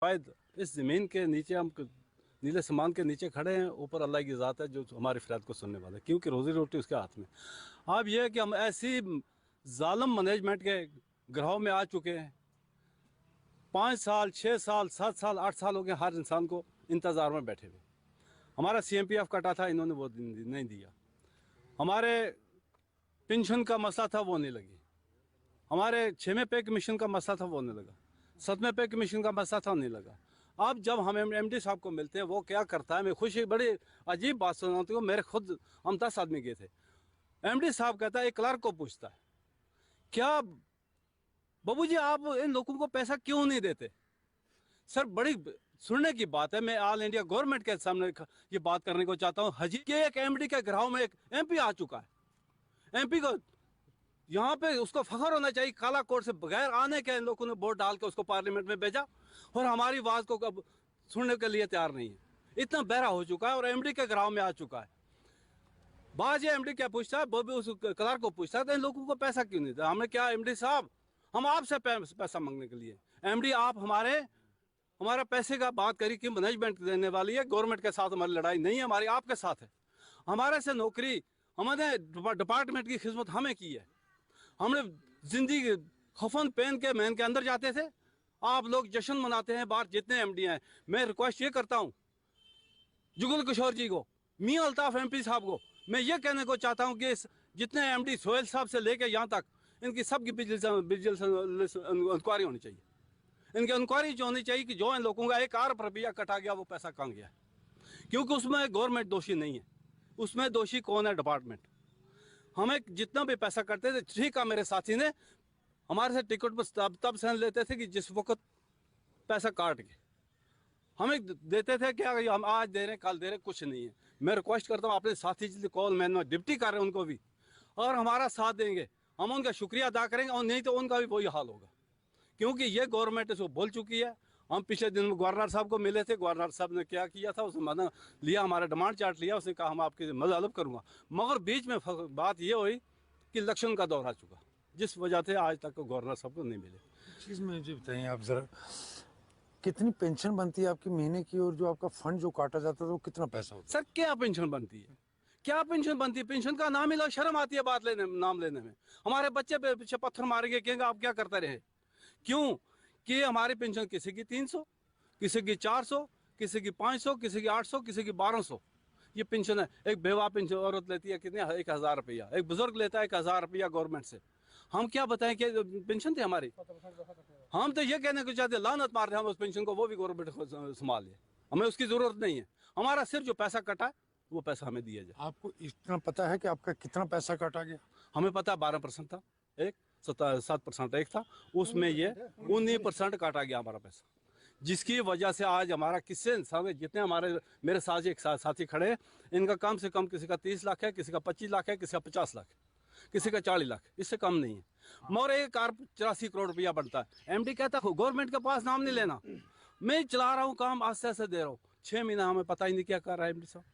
शायद इस ज़मीन के नीचे हम नीले समान के नीचे खड़े हैं, ऊपर अल्लाह की ज़ात है जो हमारी फरियाद को सुनने वाला है, क्योंकि रोज़ी रोटी उसके हाथ में। अब यह है कि हम ऐसी जालिम मैनेजमेंट के ग्रहों में आ चुके हैं। 5 साल 6 साल 7 साल 8 साल हो गए हर इंसान को इंतज़ार में बैठे हुए। हमारा CMPF कटा था, इन्होंने वो नहीं दिया। हमारे पेंशन का मसला था, वो नहीं लगी। हमारे 6वें पे कमीशन का मसला था, वो नहीं लगा। 7वें पे कमीशन का मसला था, नहीं लगा। अब जब हम MD साहब को मिलते हैं, वो क्या करता है, मैं खुशी बड़ी अजीब बात सुनाती हूँ। मेरे खुद हम 10 आदमी गए थे। MD साहब कहता है, एक क्लर्क को पूछता है, क्या बाबू जी आप इन लोगों को पैसा क्यों नहीं देते? सर बड़ी सुनने की बात है, मैं ऑल इंडिया गवर्नमेंट के सामने ये बात करने को चाहता हूँ। हजी के एक MD के ग्राह में एक MP आ चुका है। MP को यहाँ पे उसको फख्र होना चाहिए, काला कोट से बगैर आने के इन लोगों ने वोट डाल के उसको पार्लियामेंट में भेजा, और हमारी आवाज को अब सुनने के लिए तैयार नहीं है। इतना बहरा हो चुका है और MD के ग्राह में आ चुका है। बाज ये MD क्या पूछता है, वो भी उस क्लर्क को पूछता है, तो इन लोगों को पैसा क्यों नहीं था? हमने क्या MD साहब, हम आपसे पैसा मांगने के लिए। MD आप हमारा पैसे का बात करी कि मैनेजमेंट देने वाली है, गवर्नमेंट के साथ हमारी लड़ाई नहीं है, हमारी आपके साथ है। हमारे से नौकरी, हमारे डिपार्टमेंट की खिदमत हमें की है। हमने जिंदगी खफन पहन के महन के अंदर जाते थे। आप लोग जश्न मनाते हैं बाहर जितने MD हैं। मैं रिक्वेस्ट ये करता हूँ जुगल किशोर जी को, मियां अल्ताफ MP साहब को, मैं ये कहने को चाहता हूँ कि जितने MD सोहेल साहब से लेके यहाँ तक, इनकी सबकी विजिलेंस इंक्वायरी होनी चाहिए। इनकी इंक्वायरी जो होनी चाहिए कि जो इन लोगों का 1 अरब रुपया कटा गया, वो पैसा कहाँ गया, क्योंकि उसमें गवर्नमेंट दोषी नहीं है। उसमें दोषी कौन है? डिपार्टमेंट। हमें जितना भी पैसा करते थे, ठीक है, मेरे साथी ने हमारे से टिकट पर तब सहन लेते थे कि जिस वक्त पैसा काट के हमें देते थे कि हम आज दे रहे हैं, कल दे रहे हैं, कुछ नहीं है। मैं रिक्वेस्ट करता हूँ अपने साथी जितने कॉल मैन डिप्टी कर रहे हैं उनको भी, और हमारा साथ देंगे, हम उनका शुक्रिया अदा करेंगे, और नहीं तो उनका भी वही हाल होगा, क्योंकि ये गवर्नमेंट इसको बोल चुकी है। हम पिछले दिन गवर्नर साहब को मिले थे, गवर्नर साहब ने क्या किया था, उसने मना लिया, हमारा डिमांड चार्ट लिया, उसने कहा हम आपकी मदद करूँगा, मगर बीच में बात ये हुई कि इलेक्शन का दौर आ चुका, जिस वजह से आज तक गवर्नर साहब को नहीं मिले। चीज़ में मुझे बताइए आप ज़रा, कितनी पेंशन बनती है आपकी महीने की, और जो आपका फंड जो काटा जाता है वो कितना पैसा होता सर क्या पेंशन बनती है? क्या पेंशन बनती है? पेंशन का नाम ही लो, शर्म आती है बात लेने में, नाम लेने में। हमारे बच्चे पे पीछे पत्थर मारेंगे, कहेंगे आप क्या करते रहे। क्यों कि हमारी पेंशन किसी की 300, किसी की 400, किसी की 500, किसी की 800, किसी की 1200, ये पेंशन है। एक बेवा पेंशन औरत लेती है कितने, 1000 रुपया। एक बुजुर्ग लेता है 1000 रुपया गवर्नमेंट से। हम क्या बताएं कि पेंशन थी हमारी? हम तो ये कहने को चाहते, लानत मार रहे हम उस पेंशन को, वो भी गवर्नमेंट को संभाल ले, हमें उसकी जरूरत नहीं है। हमारा सिर्फ जो पैसा कटा है वो पैसा हमें दिया जाए। आपको इतना पता है कि आपका कितना पैसा काटा गया? हमें पता 12% था, एक 7% एक था, उसमें ये 19% काटा गया हमारा पैसा, जिसकी वजह से आज हमारा किससे इंसान, जितने हमारे मेरे साथ एक साथी खड़े हैं, इनका कम से कम किसी का 30 लाख है, किसी का 25 लाख है, किसी का 50 लाख है, किसी का 40 लाख, इससे कम नहीं है। मगर 1 अरब 84 करोड़ रुपया बनता है। MD कहता है गवर्नमेंट के पास नाम नहीं लेना, मैं चला रहा हूँ काम, आस्ते आस्ते दे रहा हूँ। 6 महीना हमें पता ही नहीं क्या कर रहा है MD साहब।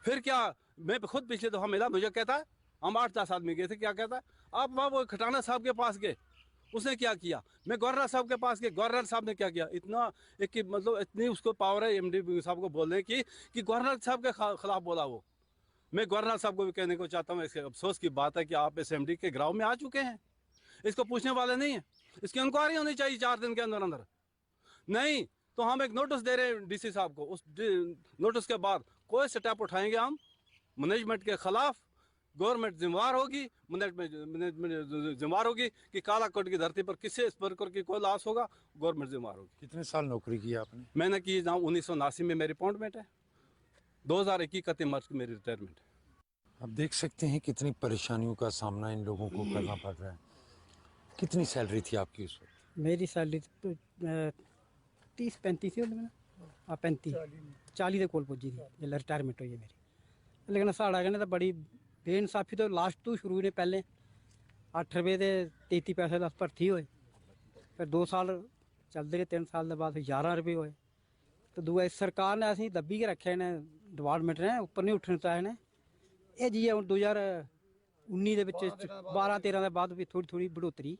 फिर क्या, मैं खुद पिछले दफा मिला, मुझे कहता है, हम 8-10 आदमी गए थे, क्या कहता है, आप वो खटाना साहब के पास गए, उसने क्या किया। मैं गवर्नर साहब के पास गए, गवर्नर साहब ने क्या किया। इतना एक मतलब इतनी उसको पावर है MD साहब को बोलने की कि गवर्नर साहब के खिलाफ बोला वो। मैं गवर्नर साहब को भी कहने को चाहता हूँ, इसके अफसोस की बात है कि आप इस MD के ग्राउंड में आ चुके हैं, इसको पूछने वाले नहीं है। इसकी इंक्वायरी होनी चाहिए 4 दिन के अंदर अंदर। नहीं तो हम एक नोटिस दे रहे हैं DC साहब को, उस नोटिस के बाद कोई स्टेप उठाएंगे हम मैनेजमेंट के खिलाफ। गवर्नमेंट जिम्मेवार होगी, मैनेजमेंट जिम्मेवार होगी कि काला कोट की धरती पर किसी इस प्रकार की कोई लॉस होगा, गवर्नमेंट जिम्मेवार होगी। कितने साल नौकरी की आपने? मैंने की 1979 में मेरी अपॉइंटमेंट है, 2021 31 मार्च की मेरी रिटायरमेंट है। आप देख सकते हैं कितनी परेशानियों का सामना इन लोगों को करना पड़ रहा है। कितनी सैलरी थी आपकी उस वक्त? मेरी सैलरी 30-35 ही होंदी, 35-40 के कोल पुज्जी थी जिसलै रिटायरमेंट होई मेरी। लेकिन साढ़ा कन्नै तो बड़ी बेइंसाफी तो लास्ट तो शुरू ने, पहले 8 रुपये ते 33 पैसे दा भर्थी होए, फिर 2 साल चलते रहे, 3 साल के बाद 11 रुपये होए। तो दूआ सरकार ने असें दब्बी के रखे ने, डिपार्टमेंट ने उप्पर नहीं उट्ठन दित्ता इन्हें। एह् जि'यां हून 2019 दे बिच 12-13 दे बाद भी थोड़ी बढ़ोतरी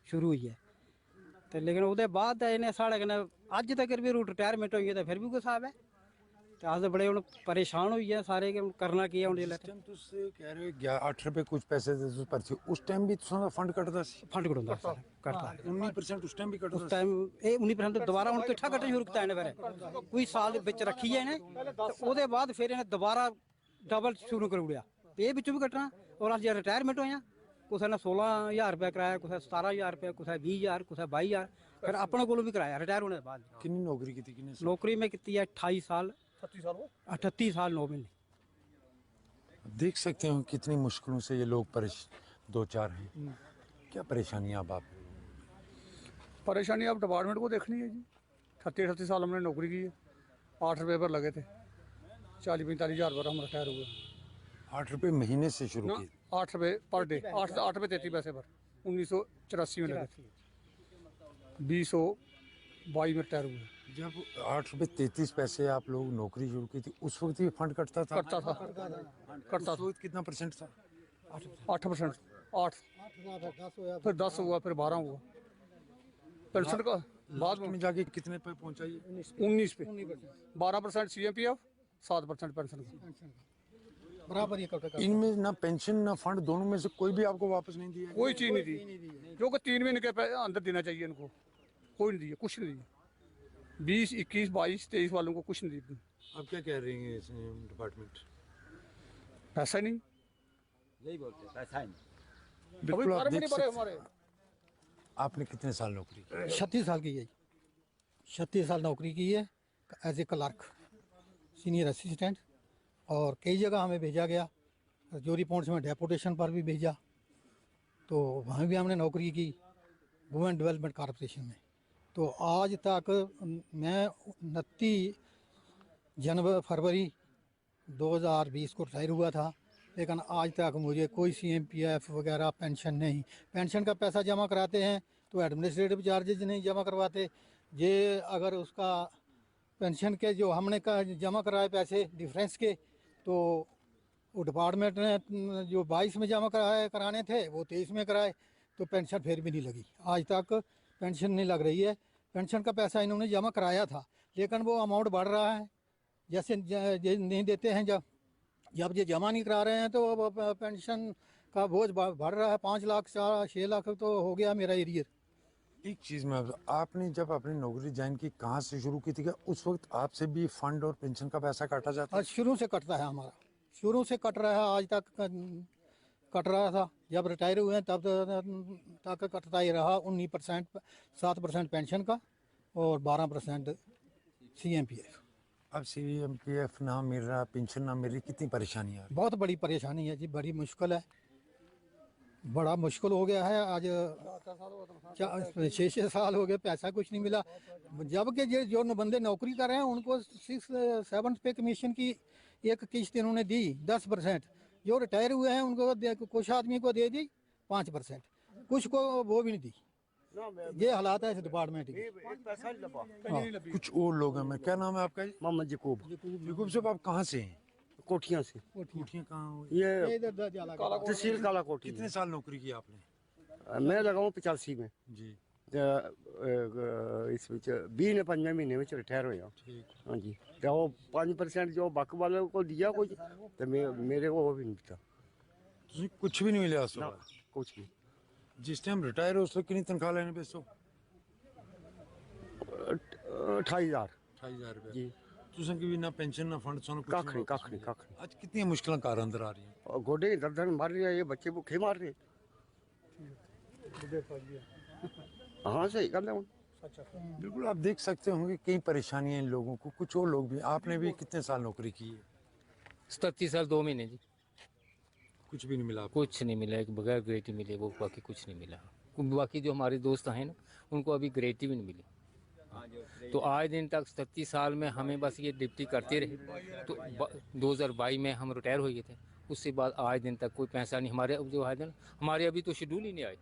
शुरू हुई है। ते लेकिन ਉਹਦੇ ਬਾਅਦ ਤਾਂ ਇਹਨੇ साढ़े कन्नै ਅੱਜ तक भी रिटायरमेंट होई है तो फिर भी कोई साहब है तो अस बड़े हूँ परेशान होई है सारे कि हून करना की है हून जेल्लै टाइम तुस कह रहे हो 8 रुपए कुछ पैसे दे तुस पर्ची उस टाइम भी तुसां दा फंड कटदा सी फंड कटाਉਂਦਾ ਸਰ ਕਰਤਾ 19% उस टाइम भी कटदा ਉਸ ਟਾਈਮ ਇਹ 19% ਦੁਬਾਰਾ ਹੁਣ ਇਕੱਠਾ ਕੱਟਣਾ ਸ਼ੁਰੂ ਕੀਤਾ ਇਹਨੇ ਫਿਰ ਕੋਈ ਸਾਲ ਦੇ ਵਿੱਚ ਰੱਖੀ ਹੈ ਇਹਨੇ ਤੇ ਉਹਦੇ ਬਾਅਦ ਫਿਰ ਇਹਨੇ ਦੁਬਾਰਾ ਡਬਲ ਸ਼ੁਰੂ ਕਰ ਉੜਿਆ ਤੇ ਇਹ ਵਿੱਚੋਂ ਵੀ ਕੱਟਣਾ ਔਰ ਅੱਜ ਰਿਟਾਇਰਮੈਂਟ ਹੋਇਆ ਕਿਸੇ ਨੇ 16000 ਰੁਪਏ ਕਰਾਇਆ ਕਿਸੇ 17000 ਰੁਪਏ ਕਿਸੇ 20000 ਕਿਸੇ 22000 ਫਿਰ ਆਪਣੇ ਕੋਲੋਂ ਵੀ ਕਰਾਇਆ ਰਿਟਾਇਰ ਹੋਣੇ ਦੇ ਬਾਅਦ कितनी नौकरी की थी कितने नौकरी में कितनी है 28 साल 38 साल 9 महीने देख सकते हो कितनी मुश्किलों से ये लोग दो चार हैं क्या परेशानियां अब आप परेशानी अब डिपार्टमेंट को देखनी है जी 38 साल हमने नौकरी की है 8 रुपये पर लगे थे 40-45 हज़ार पर हम रिटायर हुए 8 रुपए महीने से शुरू ना की 8 रुपये पर डे 8 रुपये 33 पैसे पर 1984 में लगे थे 2022 में रिटायर हुए जब 8 रुपए 33 पैसे आप लोग नौकरी शुरू की थी उस वक्त ये फंड कटता था करता था करता उस वक्त कितना परसेंट था था 8%, 8 फिर 10 हुआ फिर 12 हुआ पेंशन का बाद लास्ट में में जाके कितने पे पहुंचा ये 19 पे 12% CMPF 7% पेंशन का बराबर ये कट इनमें ना पेंशन ना फंड दोनों में से कोई भी आपको वापस नहीं दिया कोई चीज़ नहीं दी जो कि 3 महीने के अंदर देना चाहिए इनको कोई नहीं दिया कुछ नहीं दिया 20, 21, 22, 23 वालों को कुछ नहीं दिया अब क्या कह रही है डिपार्टमेंट पैसा ही नहीं यही बोलते हैं, पैसा ही नहीं। अभी बिल्कुल आप फॉर्म ही देख नहीं भरे सकते हमारे आपने कितने साल नौकरी की 36 साल की है 36 साल नौकरी की है as a clerk senior assistant और कई जगह हमें भेजा गया जोरी पॉइंट्स में डेपुटेशन पर भी भेजा तो वहाँ भी हमने नौकरी की वुमेन डेवलपमेंट कॉरपोरेशन में तो आज तक मैं 29 फरवरी 2020 को रिटायर हुआ था लेकिन आज तक मुझे कोई CMPF वगैरह पेंशन नहीं पेंशन का पैसा जमा कराते हैं तो एडमिनिस्ट्रेटिव चार्जेज नहीं जमा करवाते ये अगर उसका पेंशन के जो हमने जमा कराए पैसे डिफरेंस के तो वो डिपार्टमेंट ने जो 22 में जमा कराने थे वो 23 में कराए तो पेंशन फिर भी नहीं लगी आज तक पेंशन नहीं लग रही है पेंशन का पैसा इन्होंने जमा कराया था लेकिन वो अमाउंट बढ़ रहा है जैसे नहीं देते हैं जब ये जमा नहीं करा रहे हैं तो पेंशन का बोझ बढ़ रहा है 5 लाख 6 लाख तो हो गया मेरा एरियर एक चीज में आपने जब अपनी नौकरी ज्वाइन की कहाँ से शुरू की थी क्या उस वक्त आपसे भी फंड और पेंशन का पैसा काटा जाता आज शुरू से कटता है हमारा शुरू से कट रहा है आज तक कट रहा था जब रिटायर हुए हैं तब तक कटता ही रहा 19% 7% पेंशन का और 12% CMPF अब CMPF ना मिल रहा पेंशन ना मिल रही कितनी परेशानियाँ बहुत बड़ी परेशानी है जी बड़ी मुश्किल है बड़ा मुश्किल हो गया है आज 6 साल हो गए पैसा कुछ नहीं मिला जबकि जो बंदे नौकरी कर रहे हैं उनको 6-7 पे कमीशन की एक किश्त इन्होंने दी 10% जो रिटायर हुए हैं उनको कुछ आदमी को दे दी 5% कुछ को वो भी नहीं दी ये हालात है इस डिपार्टमेंट की कुछ और लोग हैं मैं क्या नाम है आपका मोहम्मद यकूब यूकुब साहब आप कहाँ से हैं कोठियाँ से कोठियाँ कहाँ हो ये इधर तहसील काला कोठी कितने साल नौकरी की आपने मैं लगाऊँ 85 में जी इस 20 ने 5 महीने में रिटायर होया हाँ जी तो वो 5% जो बाकी वाले को दिया कुछ तो मेरे को वो भी नहीं दिया ਤੁਸੀਂ ਕੁਝ ਵੀ ਨਹੀਂ ਮਿਲਿਆ ਉਸ ना ਵਕਤ कुछ भी ਜਿਸ ਟਾਈਮ ਰਿਟਾਇਰ ਹੋ ਉਸ ਵਕਤ ਕਿੰਨੀ ਤਨਖਾਹ ਲੈਣੇ ਪਏ ਸੋ 28,000 28000 ਰੁਪਏ जी ਤੁਸੀਂ ਕਿ ਵੀ ਨਾ ਪੈਨਸ਼ਨ ਨਾ ਫੰਡ ਸਾਨੂੰ ਕੁਝ कख नहीं ਅੱਜ ਕਿੰਨੀਆਂ ਮੁਸ਼ਕਲਾਂ ਘਰ ਅੰਦਰ ਆ ਰਹੀਆਂ और गोडे की दर्द मार रहे हैं ये बच्चे भूखे मार रहे हाँ सही कर हूँ बिल्कुल आप देख सकते होंगे कई परेशानियां इन लोगों को कुछ और लोग भी आपने भी कितने साल नौकरी की है 37 साल 2 महीने जी कुछ भी नहीं मिला आपको कुछ नहीं मिला एक बगैर ग्रेटी मिले वो बाकी कुछ नहीं मिला बाकी जो हमारे दोस्त हैं ना उनको अभी ग्रेटी भी नहीं मिली तो आज दिन तक 37 साल में हमें बस ये ड्यूटी करते रहे तो 2022 में हम रिटायर हो गए थे उसके बाद आज दिन तक कोई पैसा नहीं हमारे जो है ना हमारे अभी तो शेड्यूल ही नहीं आए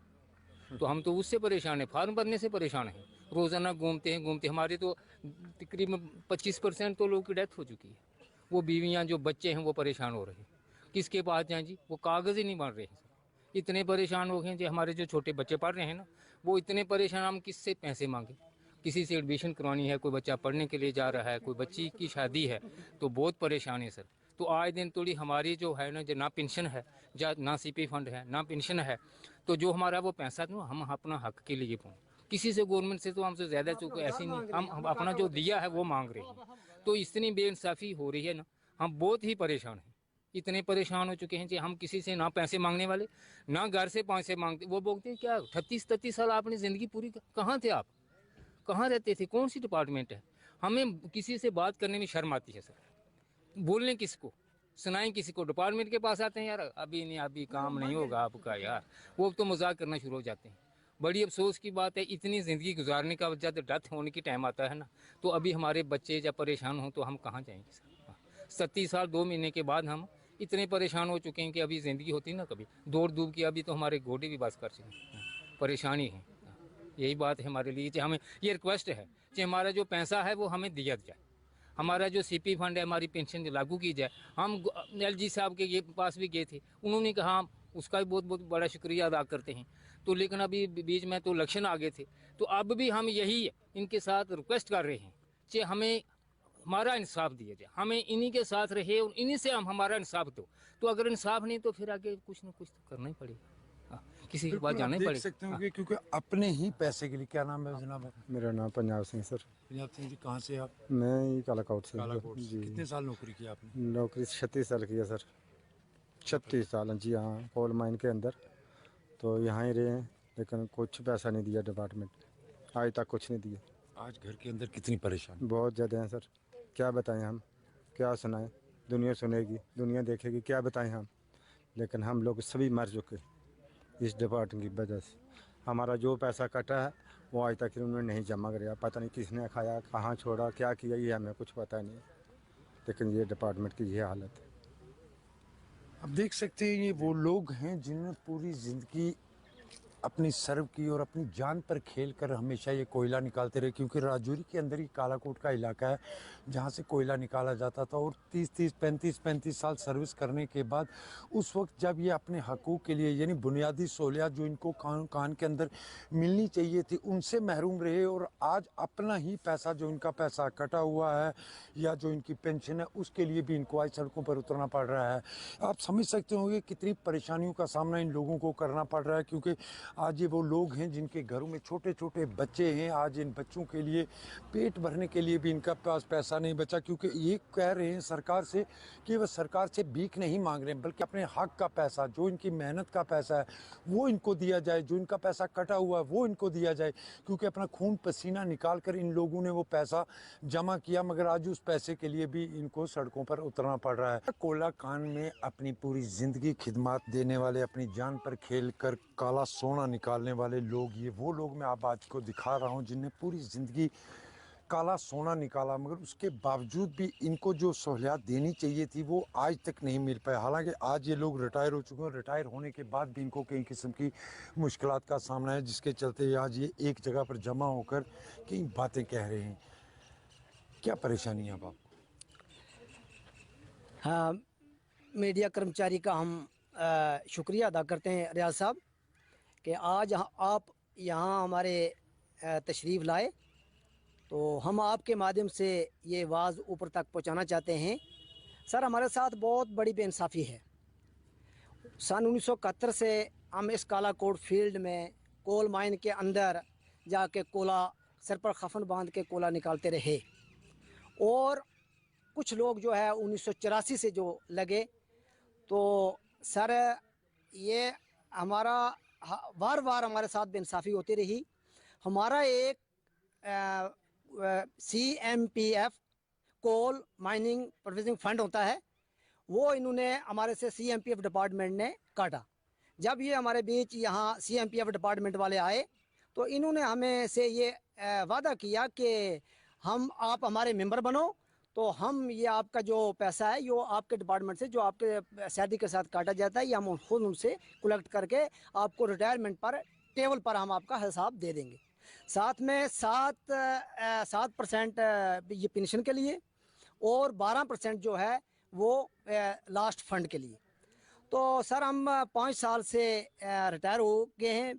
तो हम तो उससे परेशान हैं फार्म भरने से परेशान हैं रोज़ाना घूमते हमारे तो तकरीबन 25% तो लोगों की डेथ हो चुकी है वो बीवियाँ जो बच्चे हैं वो परेशान हो रहे हैं किसके पास जाएँ जी वो कागज़ ही नहीं बन रहे हैं इतने परेशान हो गए हैं जी हमारे जो छोटे बच्चे पढ़ रहे हैं ना वो इतने परेशान, हम किससे पैसे मांगे? किसी से एडमिशन करवानी है, कोई बच्चा पढ़ने के लिए जा रहा है, कोई बच्ची की शादी है, तो बहुत परेशान है सर। तो आए दिन थोड़ी हमारी जो है ना, जो ना पेंशन है, ना सीपी फंड है, ना पेंशन है, तो जो हमारा वो पैसा ना हम अपना हक के लिए पाऊँ। किसी से गवर्नमेंट से तो हमसे ज़्यादा चूक ऐसी नहीं, हम अपना जो दिया है वो मांग रहे हैं। तो इतनी बेइंसाफ़ी हो रही है ना, हम बहुत ही परेशान हैं। इतने परेशान हो चुके हैं कि हम किसी से ना पैसे मांगने वाले, ना घर से पैसे मांगते। वो बोलते हैं क्या 38-33 साल आपने ज़िंदगी पूरी कहाँ थे आप, कहाँ रहते थे, कौन सी डिपार्टमेंट है? हमें किसी से बात करने में शर्म आती है सर। बोलने किसको, सुनाएं किसी को? डिपार्टमेंट के पास आते हैं, यार अभी नहीं, अभी काम नहीं होगा आपका यार, वो तो मजाक करना शुरू हो जाते हैं। बड़ी अफसोस की बात है, इतनी ज़िंदगी गुजारने का जब डेथ होने की टाइम आता है ना, तो अभी हमारे बच्चे जब परेशान हों तो हम कहाँ जाएंगे सर? 37 साल 2 महीने के बाद हम इतने परेशान हो चुके हैं कि अभी ज़िंदगी होती ना कभी दौड़ धूप की, अभी तो हमारे घोड़े भी बस कर चुके हैं, परेशानी है। यही बात है हमारे लिए कि हमें ये रिक्वेस्ट है कि हमारा जो पैसा है वो हमें दिया जाए, हमारा जो सीपी फंड है, हमारी पेंशन लागू की जाए। हम एलजी साहब के ये पास भी गए थे, उन्होंने कहा हम उसका भी बहुत बहुत बड़ा शुक्रिया अदा करते हैं। तो लेकिन अभी बीच में तो इलेक्शन आ गए थे, तो अब भी हम यही इनके साथ रिक्वेस्ट कर रहे हैं कि हमें हमारा इंसाफ दिया जाए, हमें इन्हीं के साथ रहे और इन्हीं से हम हमारा इंसाफ दो। तो अगर इंसाफ नहीं तो फिर आगे कुछ ना कुछ तो करना ही पड़ेगा, किसी के पास जाना ही देख पड़ेगा। सकते होंगे क्योंकि अपने ही पैसे के लिए। क्या नाम है जनाब? मेरा नाम पंजाब सिंह सर। पंजाब सिंह जी, कहाँ से आप? मैं ही कालाकोट से। कालाकोट से। जी। कितने साल नौकरी की आपने? नौकरी 36 साल की है सर। 36 साल जी हाँ, कोल माइन के अंदर। तो यहाँ ही रहे हैं, लेकिन कुछ पैसा नहीं दिया डिपार्टमेंट, आज तक कुछ नहीं दिया। आज घर के अंदर कितनी परेशानी? बहुत ज़्यादा हैं सर, क्या बताएं हम, क्या सुनाएं? दुनिया सुनेगी, दुनिया देखेगी, क्या बताएं हम? लेकिन हम लोग सभी मर चुके इस डिपार्टमेंट की वजह से। हमारा जो पैसा कटा है वो आज तक उन्होंने नहीं जमा कराया, पता नहीं किसने खाया, कहाँ छोड़ा, क्या किया, ये हमें कुछ पता नहीं। लेकिन ये डिपार्टमेंट की ये हालत है। अब देख सकते हैं ये वो लोग हैं जिन्होंने पूरी ज़िंदगी अपनी सर्व की और अपनी जान पर खेल कर हमेशा ये कोयला निकालते रहे, क्योंकि राजौरी के अंदर ही कालाकोट का इलाका है जहाँ से कोयला निकाला जाता था। और 35 साल सर्विस करने के बाद उस वक्त जब ये अपने हकूक़ के लिए, यानी बुनियादी सहूलियात जो इनको कान के अंदर मिलनी चाहिए थी, उनसे महरूम रहे। और आज अपना ही पैसा, जो इनका पैसा कटा हुआ है या जो इनकी पेंशन है, उसके लिए भी इनको आज सड़कों पर उतरना पड़ रहा है। आप समझ सकते होंगे कितनी परेशानियों का सामना इन लोगों को करना पड़ रहा है, क्योंकि आज ये वो लोग हैं जिनके घरों में छोटे छोटे बच्चे हैं। आज इन बच्चों के लिए पेट भरने के लिए भी इनका पास पैसा नहीं बचा, क्योंकि ये कह रहे हैं सरकार से कि वह सरकार से भीख नहीं मांग रहे हैं, बल्कि अपने हक का पैसा, जो इनकी मेहनत का पैसा है वो इनको दिया जाए, जो इनका पैसा कटा हुआ है वो इनको दिया जाए। क्योंकि अपना खून पसीना निकाल कर इन लोगों ने वो पैसा जमा किया, मगर आज उस पैसे के लिए भी इनको सड़कों पर उतरना पड़ रहा है। कोला कान में अपनी पूरी ज़िंदगी खिदमत देने वाले, अपनी जान पर खेल कर काला सोना निकालने वाले लोग, ये वो लोग मैं आप आज को दिखा रहा हूँ जिन्हें पूरी ज़िंदगी काला सोना निकाला, मगर उसके बावजूद भी इनको जो सहूलियात देनी चाहिए थी वो आज तक नहीं मिल पाए। हालांकि आज ये लोग रिटायर हो चुके हैं, रिटायर होने के बाद भी इनको कई किस्म की मुश्किलात का सामना है, जिसके चलते आज ये एक जगह पर जमा होकर कई बातें कह रहे हैं। क्या परेशानी है अब आपको? हाँ, मीडिया कर्मचारी का हम शुक्रिया अदा करते हैं रियाज साहब कि आज आप यहाँ हमारे तशरीफ़ लाए, तो हम आपके माध्यम से ये आवाज़ ऊपर तक पहुँचाना चाहते हैं। सर, हमारे साथ बहुत बड़ी बेइंसाफ़ी है। सन 1971 से हम इस कालाकोट फील्ड में कोल माइन के अंदर जाके कोला सर पर खफन बांध के कोला निकालते रहे, और कुछ लोग जो है 1984 से जो लगे, तो सर ये हमारा बार बार हमारे साथ बेइंसाफ़ी होती रही। हमारा एक CMPF coal mining provisioning fund होता है, वो इन्होंने हमारे से CMPF डिपार्टमेंट ने काटा। जब ये हमारे बीच यहाँ CMPF डिपार्टमेंट वाले आए तो इन्होंने हमें से ये वादा किया कि आप हमारे मेंबर बनो, तो हम ये आपका जो पैसा है यो आपके डिपार्टमेंट से जो आपके सैलरी के साथ काटा जाता है, ये हम खुद उनसे कलेक्ट करके आपको रिटायरमेंट पर टेबल पर हम आपका हिसाब दे देंगे। साथ में 7% ये पेंशन के लिए और 12% जो है वो लास्ट फंड के लिए। तो सर हम 5 साल से रिटायर हो गए हैं।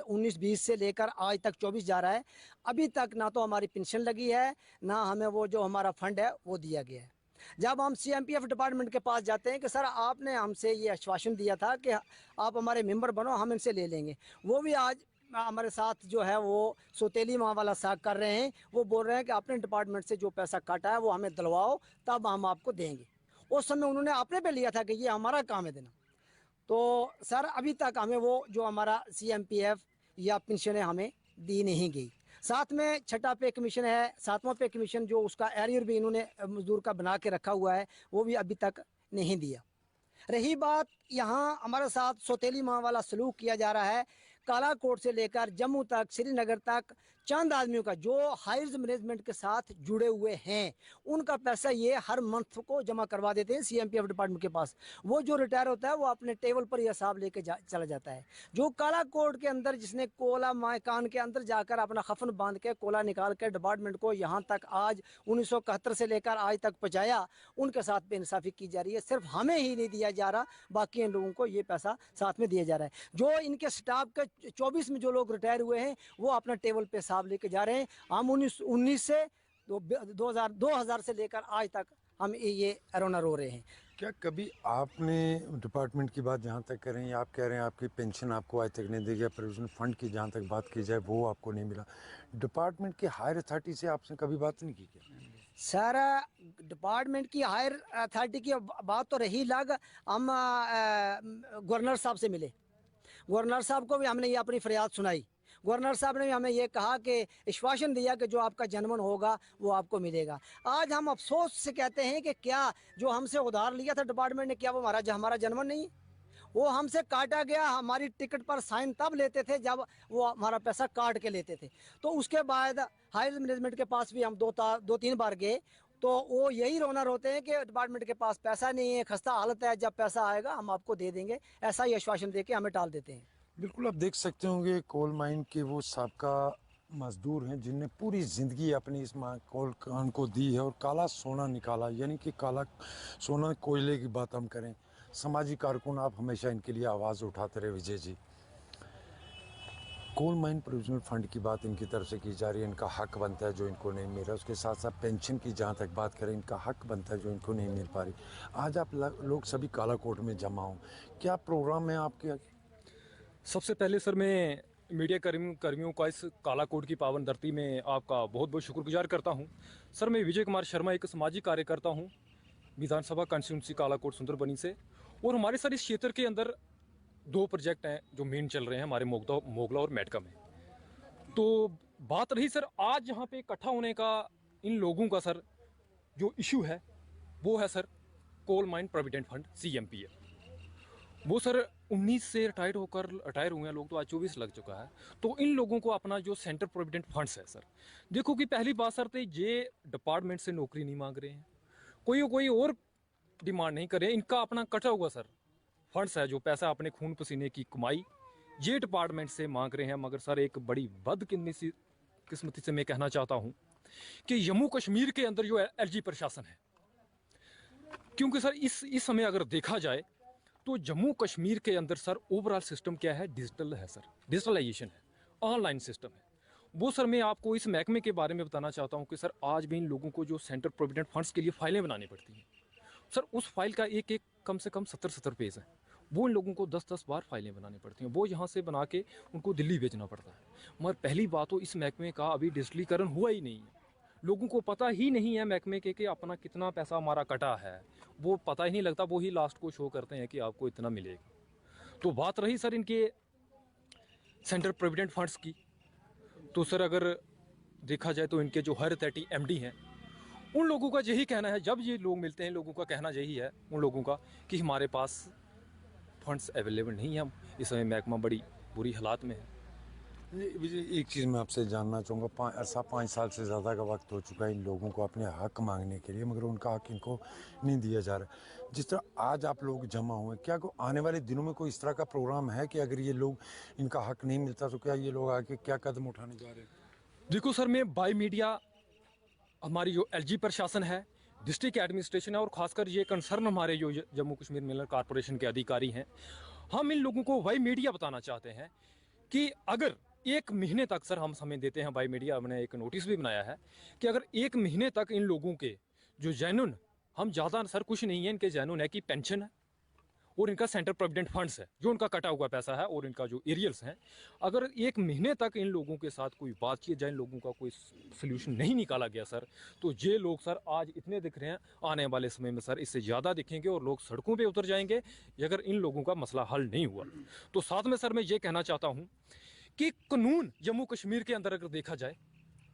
19-20 से लेकर आज तक 24 जा रहा है। अभी तक ना तो हमारी पेंशन लगी है, ना हमें वो जो हमारा फंड है वो दिया गया है। जब हम CMPF डिपार्टमेंट के पास जाते हैं कि सर आपने हमसे ये आश्वासन दिया था कि आप हमारे मेंबर बनो, हम इनसे ले लेंगे, वो भी आज हमारे साथ जो है वो सौतेली माँ वाला साग कर रहे हैं। वो बोल रहे हैं कि अपने डिपार्टमेंट से जो पैसा काटा है वो हमें दिलवाओ, तब हम आपको देंगे। उस समय उन्होंने अपने पे लिया था कि ये हमारा काम है देना। तो सर अभी तक हमें वो जो हमारा CMPF या पेंशन हमें दी नहीं गई। साथ में छठा पे कमीशन है, 7वां पे कमीशन जो उसका एरियर भी इन्होंने मजदूर का बना के रखा हुआ है, वो भी अभी तक नहीं दिया। रही बात यहाँ हमारे साथ सौतेली माँ वाला सलूक किया जा रहा है। कालाकोट से लेकर जम्मू तक, श्रीनगर तक चंद आदमियों का जो हायर्स मैनेजमेंट के साथ जुड़े हुए हैं, उनका पैसा ये हर मंथ को जमा करवा देते हैं CMPF डिपार्टमेंट के पास। वो जो रिटायर होता है वो अपने टेबल पर यह हिसाब लेके चला जाता है। जो कालाकोट के अंदर जिसने कोला मायकान के अंदर जाकर अपना खफन बांध के कोला निकाल के डिपार्टमेंट को यहाँ तक आज 1971 से लेकर आज तक पहुँचाया, उनके साथ बेइंसाफ़ी की जा रही है। सिर्फ हमें ही नहीं दिया जा रहा, बाकी इन लोगों को ये पैसा साथ में दिया जा रहा है। जो इनके स्टाफ के 24 में जो लोग रिटायर हुए हैं वो अपना टेबल पे हिसाब लेके जा रहे हैं। हम 19 से 2000 से लेकर आज तक हम ये रोना रो रहे हैं। क्या कभी आपने डिपार्टमेंट की बात जहाँ तक करें, आप कह रहे हैं आपकी पेंशन आपको आज तक नहीं दी गई, प्रोविजन फंड की जहाँ तक बात की जाए वो आपको नहीं मिला, डिपार्टमेंट की हायर अथॉरिटी से आपसे कभी बात नहीं की क्या? सर डिपार्टमेंट की हायर अथॉरिटी की बात तो रही लग, हम गवर्नर साहब से मिले। गवर्नर साहब को भी हमने ये अपनी फरियाद सुनाई। गवर्नर साहब ने भी हमें ये कहा कि आश्वासन दिया कि जो आपका जनमन होगा वो आपको मिलेगा। आज हम अफसोस से कहते हैं कि क्या जो हमसे उधार लिया था डिपार्टमेंट ने, क्या वो हमारा जनमन नहीं है? वो हमसे काटा गया। हमारी टिकट पर साइन तब लेते थे जब वो हमारा पैसा काट के लेते थे। तो उसके बाद हायर मैनेजमेंट के पास भी हम 2-3 बार गए, तो वो यही रोना रोते हैं कि डिपार्टमेंट के पास पैसा नहीं है, खस्ता हालत है, जब पैसा आएगा हम आपको दे देंगे, ऐसा ही आश्वासन दे के हमें टाल देते हैं। बिल्कुल, आप देख सकते होंगे कोल माइन के वो साबका मजदूर हैं जिनने पूरी ज़िंदगी अपनी इस कोल कान को दी है और काला सोना निकाला, यानी कि काला सोना कोयले की बात हम करें। समाजी कारकुन आप हमेशा इनके लिए आवाज़ उठाते रहे Vijay ji. Coal mine provisional fund की बात इनकी तरफ से की जा रही है, इनका हक बनता है जो इनको नहीं मिल रहा। उसके साथ साथ पेंशन की जहाँ तक बात करें, इनका हक बनता है जो इनको नहीं मिल पा रही। आज आप लोग सभी कालाकोट में जमा हों, क्या प्रोग्राम है आपके? सबसे पहले सर मैं मीडिया कर्मियों का इस कालाकोट की पावन धरती में आपका बहुत बहुत शुक्रगुजार करता हूं। सर मैं विजय कुमार शर्मा, एक सामाजिक कार्यकर्ता हूं विधानसभा कॉन्स्टिट्यूंसी कालाकोट सुंदरबनी से। और हमारे सर इस क्षेत्र के अंदर 2 प्रोजेक्ट हैं जो मेन चल रहे हैं हमारे मोगला और मेडका में। तो बात रही सर आज यहाँ पे इकट्ठा होने का, इन लोगों का सर जो इशू है वो है sir coal mine provident fund CMPF। वो सर 19 से रिटायर हुए हैं लोग, तो आज 24 लग चुका है। तो इन लोगों को अपना जो सेंटर प्रोविडेंट फंड्स है सर, देखो कि पहली बात सर तो ये डिपार्टमेंट से नौकरी नहीं मांग रहे हैं, कोई और डिमांड नहीं कर रहे हैं। इनका अपना कटा हुआ सर फंड्स है, जो पैसा अपने खून पसीने की कमाई ये डिपार्टमेंट से मांग रहे हैं। मगर सर एक बड़ी बदकिस्मती से मैं कहना चाहता हूँ कि जम्मू कश्मीर के अंदर जो LG प्रशासन है, क्योंकि सर इस समय अगर देखा जाए तो जम्मू कश्मीर के अंदर सर ओवरऑल सिस्टम क्या है, डिजिटल है सर, डिजिटलाइजेशन है, ऑनलाइन सिस्टम है। वो सर मैं आपको इस महकमे के बारे में बताना चाहता हूँ कि सर आज भी इन लोगों को जो सेंटर प्रोविडेंट फंड्स के लिए फाइलें बनानी पड़ती हैं सर, उस फाइल का एक कम से कम 70 पेज है। वो इन लोगों को 10 बार फाइलें बनानी पड़ती हैं, वो यहाँ से बना के उनको दिल्ली भेजना पड़ता है। मगर पहली बात तो इस महकमे का अभी डिजिटलीकरण हुआ ही नहीं है। लोगों को पता ही नहीं है महकमे के कि अपना कितना पैसा हमारा कटा है, वो पता ही नहीं लगता। वो ही लास्ट को शो करते हैं कि आपको इतना मिलेगा। तो बात रही सर इनके सेंटर प्रोविडेंट फंड्स की, तो सर अगर देखा जाए तो इनके जो हायर अथॉरिटी MD हैं, उन लोगों का यही कहना है, जब ये लोग मिलते हैं लोगों का कहना यही है उन लोगों का कि हमारे पास फंड्स अवेलेबल नहीं है, हम इस समय महकमा बड़ी बुरी हालात में है। विजय, एक चीज़ मैं आपसे जानना चाहूँगा, 5 साल से ज़्यादा का वक्त हो चुका है इन लोगों को अपने हक मांगने के लिए, मगर उनका हक इनको नहीं दिया जा रहा। जिस तरह आज आप लोग जमा हुए, क्या आने वाले दिनों में कोई इस तरह का प्रोग्राम है कि अगर ये लोग इनका हक नहीं मिलता तो क्या ये लोग आके क्या कदम उठाने जा रहे हैं? देखो सर मैं बाय मीडिया हमारी जो LG प्रशासन है, डिस्ट्रिक्ट एडमिनिस्ट्रेशन है और खासकर ये कंसर्न हमारे जो जम्मू कश्मीर मिनरल कॉरपोरेशन के अधिकारी हैं, हम इन लोगों को वाई मीडिया बताना चाहते हैं कि अगर 1 महीने तक सर हम समय देते हैं, वाई मीडिया हमने एक नोटिस भी बनाया है कि अगर 1 महीने तक इन लोगों के जो जेन्युइन, हम ज़्यादा सर कुछ नहीं है, इनके जेन्युइन है कि पेंशन है और इनका सेंट्रल प्रोविडेंट फंड्स है जो उनका कटा हुआ पैसा है और इनका जो एरियल्स हैं, अगर 1 महीने तक इन लोगों के साथ कोई बात की जाए, इन लोगों का कोई सोल्यूशन नहीं निकाला गया सर, तो ये लोग सर आज इतने दिख रहे हैं, आने वाले समय में सर इससे ज़्यादा दिखेंगे और लोग सड़कों पे उतर जाएंगे अगर इन लोगों का मसला हल नहीं हुआ। तो साथ में सर मैं ये कहना चाहता हूँ कि कानून जम्मू कश्मीर के अंदर अगर देखा जाए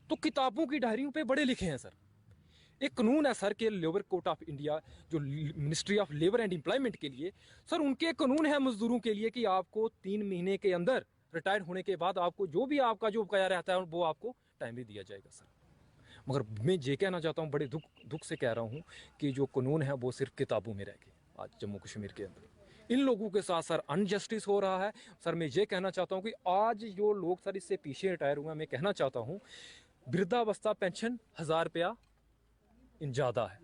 तो किताबों की डायरियों पे बड़े लिखे हैं सर। एक कानून है सर के लेबर कोर्ट ऑफ इंडिया, जो ministry of labour and employment के लिए सर, उनके कानून है मजदूरों के लिए कि आपको 3 महीने के अंदर रिटायर होने के बाद आपको जो भी आपका जो बकाया रहता है वो आपको टाइमली दिया जाएगा सर। मगर मैं ये कहना चाहता हूँ, बड़े दुख से कह रहा हूँ कि जो कानून है वो सिर्फ किताबों में रह गए आज जम्मू कश्मीर के अंदर। इन लोगों के साथ सर अनजस्टिस हो रहा है सर। मैं ये कहना चाहता हूँ कि आज जो लोग सर इससे पीछे रिटायर हुए हैं, मैं कहना चाहता हूँ वृद्धावस्था पेंशन 1000 रुपया इन ज़्यादा है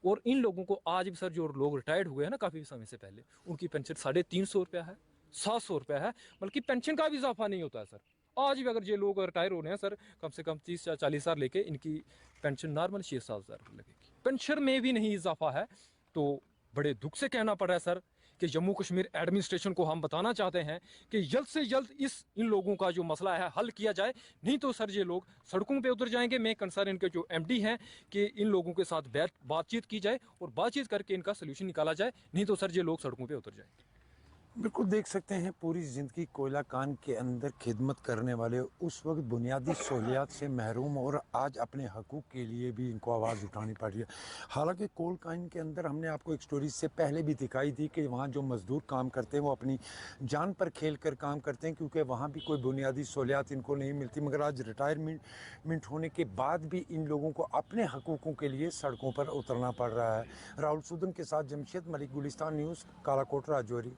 और इन लोगों को आज भी सर जो लोग रिटायर्ड हुए हैं ना काफ़ी समय से पहले, उनकी पेंशन 350 रुपया है, 700 रुपया है, बल्कि पेंशन का भी इजाफा नहीं होता है सर। आज भी अगर ये लोग रिटायर हो रहे हैं सर, कम से कम 30 या 40 साल लेके इनकी पेंशन नॉर्मल 6-7 हज़ार लगेगी, पेंशन में भी नहीं इजाफा है। तो बड़े दुख से कहना पड़ रहा है सर कि जम्मू कश्मीर एडमिनिस्ट्रेशन को हम बताना चाहते हैं कि जल्द से जल्द इन लोगों का जो मसला है हल किया जाए, नहीं तो सर ये लोग सड़कों पे उतर जाएंगे। मैं कंसर्न इनके जो एमडी हैं कि इन लोगों के साथ बातचीत की जाए और बातचीत करके इनका सोल्यूशन निकाला जाए, नहीं तो सर ये लोग सड़कों पे उतर जाएंगे। बिल्कुल देख सकते हैं पूरी ज़िंदगी कोयला कान के अंदर खिदमत करने वाले उस वक्त बुनियादी सहूलियात से महरूम और आज अपने हकूक़ के लिए भी इनको आवाज़ उठानी पड़ रही है। हालांकि कोल कान के अंदर हमने आपको एक स्टोरी से पहले भी दिखाई थी कि वहाँ जो मज़दूर काम करते हैं वो अपनी जान पर खेल कर काम करते हैं, क्योंकि वहाँ भी कोई बुनियादी सहूलियात इनको नहीं मिलती। मगर आज रिटायरमेंट होने के बाद भी इन लोगों को अपने हकूक़ों के लिए सड़कों पर उतरना पड़ रहा है। राहुल सूदन के साथ जमशेद मलिक, गुलिस्तान न्यूज़, कालाकोट, राजौरी।